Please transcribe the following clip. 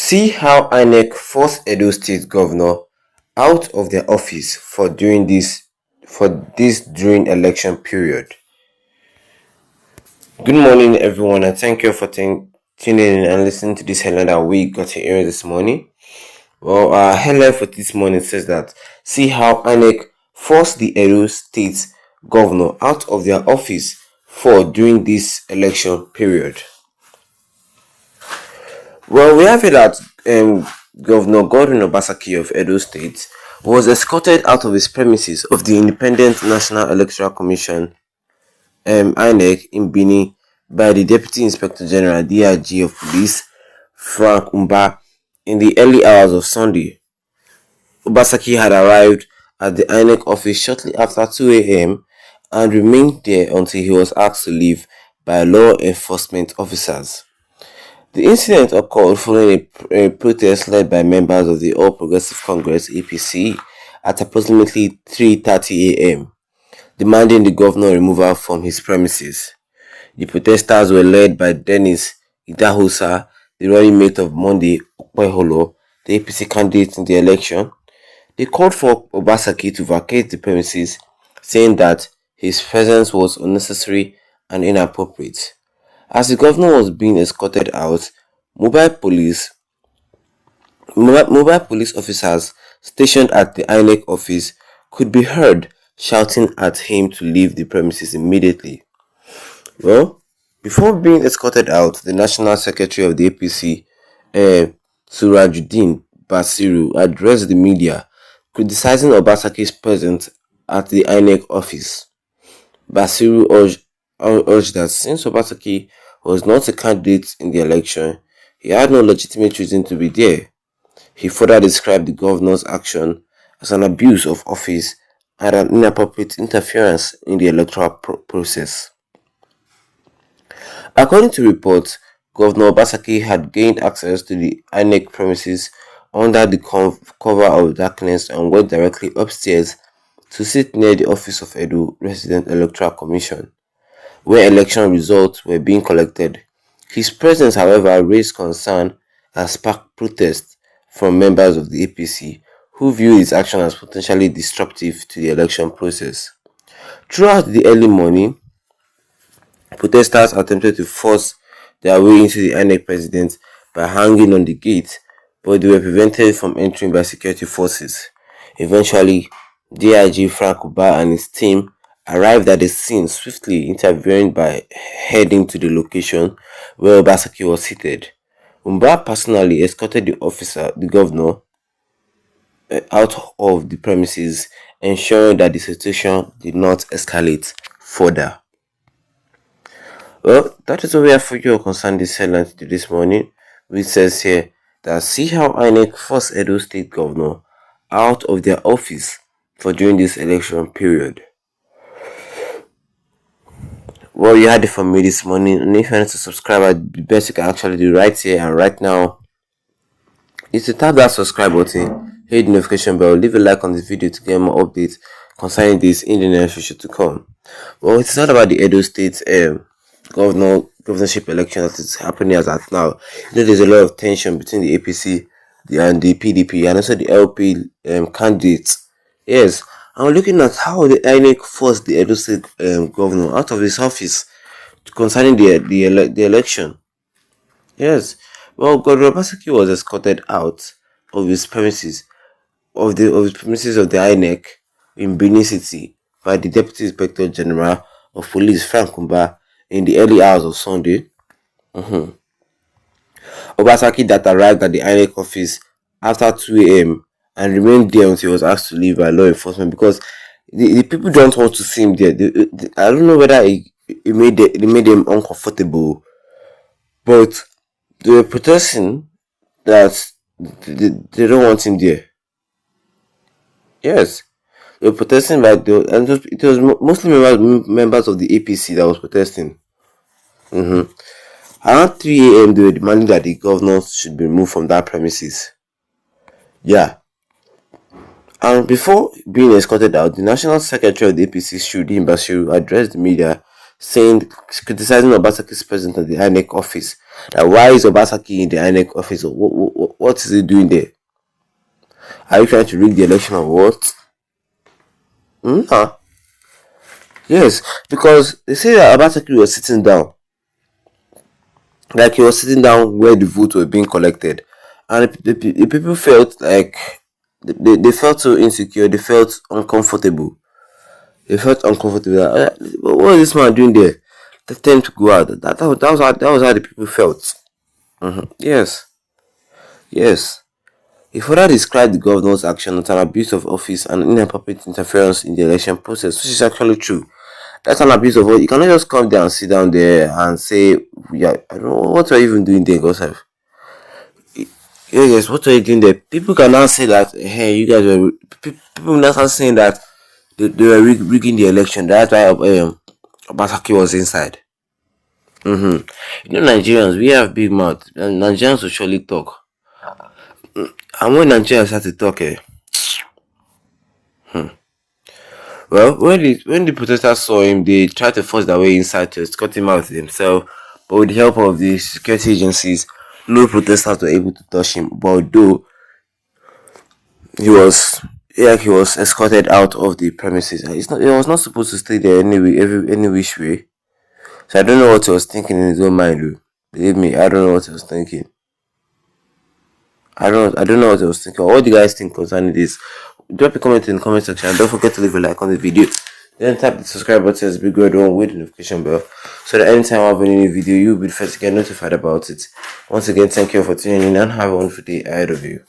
See how Inec forced Edo State Governor out of their office for this during election period. Good morning, everyone, and thank you for tuning in and listening to this headline that we got to hear this morning. Well, our headline for this morning says that see how Inec forced the Edo State Governor out of their office for during this election period. Well, we have it that Governor Godwin Obaseki of Edo State was escorted out of his premises of the Independent National Electoral Commission Inec in Benin by the Deputy Inspector General DIG of Police Frank Umba in the early hours of Sunday. Obaseki had arrived at the Inec office shortly after 2 a.m. and remained there until he was asked to leave by law enforcement officers. The incident occurred following a protest led by members of the All Progressive Congress (APC) at approximately 3:30 a.m., demanding the governor removal from his premises. The protesters were led by Denïëd, the running mate of Monday Okpeholo, the APC candidate in the election. They called for Obaseki to vacate the premises, saying that his presence was unnecessary and inappropriate. As the governor was being escorted out, mobile police officers stationed at the Inec office could be heard shouting at him to leave the premises immediately. Well, before being escorted out, the National Secretary of the APC, Riggiñg addressed the media, criticizing Obaseki's presence at the Inec office. Basiru urged that since Obaseki was not a candidate in the election, he had no legitimate reason to be there. He further described the governor's action as an abuse of office and an inappropriate interference in the electoral process. According to reports, Governor Obaseki had gained access to the Inec premises under the cover of darkness and went directly upstairs to sit near the office of Edo Resident Electoral Commission, where election results were being collected. His presence, however, raised concern and sparked protests from members of the APC, who viewed his action as potentially disruptive to the election process. Throughout the early morning, protesters attempted to force their way into the Inec president by hanging on the gate, but they were prevented from entering by security forces. Eventually, DIG Frank Umba and his team arrived at the scene, swiftly intervening by heading to the location where Obaseki was seated. Umba personally escorted the governor out of the premises, ensuring that the situation did not escalate further. Well, that is what we have for you concerning this headline this morning, which says here that see how Inec forced Edo State Governor out of their office for during this election period. Well, you had it from me this morning, and if you want to subscribe, the best you can actually do right here and right now is to tap that subscribe button, hit the notification bell, leave a like on this video to get more updates concerning this in the near future to come. Well, it's not about the Edo State governorship election that is happening as at now. There's a lot of tension between the APC and the PDP and also the LP candidates. Yes, I'm looking at how the Inec forced the Edo State governor out of his office concerning the election. Yes, well, Godwin Obaseki was escorted out of his premises of the Inec in Benin City by the Deputy Inspector General of Police Frank Umba in the early hours of Sunday. Obaseki that arrived at the Inec office after 2 a.m. and remained there until he was asked to leave by law enforcement because the people don't want to see him there. I don't know whether it made them uncomfortable, but they were protesting that they don't want him there. Yes, they were protesting and it was mostly members of the APC that was protesting. Around 3 a.m. they were demanding that the governor should be removed from that premises. Yeah. And before being escorted out, the National Secretary of the APC, Riggiñg, addressed the media, saying, criticizing Obaseki's presence at the Inec office. That why is Obaseki in the Inec office? What is he doing there? Are you trying to rig the election or what? No. Yes, because they say that Obaseki was sitting down. Like he was sitting down where the votes were being collected. And the people felt like they felt so insecure, they felt uncomfortable. They felt uncomfortable. What is this man doing there? Tell him to go out. That was how the people felt. Yes, yes. He further described the governor's action as an abuse of office and inappropriate interference in the election process, which is actually true. That's an abuse of office. You cannot just come there and sit down there and say, "Yeah, I don't know what are you even doing there, Gosef." Yes, what are you doing there? People can now say that, hey, you guys were. People now start saying that they were rigging the election. That's why Obaseki was inside. You know, Nigerians, we have big mouth, and Nigerians will surely talk. And when Nigerians start to talk, well, when the protesters saw him, they tried to force their way inside to escort him out themselves. But with the help of the security agencies, no protesters were able to touch him. But though he was, he was escorted out of the premises. He was not supposed to stay there anyway, any which way. So I don't know what he was thinking in his own mind, though. Believe me, I don't know what he was thinking. I don't know what I was thinking. What do you guys think concerning this? Drop a comment in the comment section and don't forget to leave a like on the video. Then tap the subscribe button as big red one with the notification bell so that anytime I have any new video you'll be the first to get notified about it. Once again, thank you for tuning in and have a wonderful day ahead of you.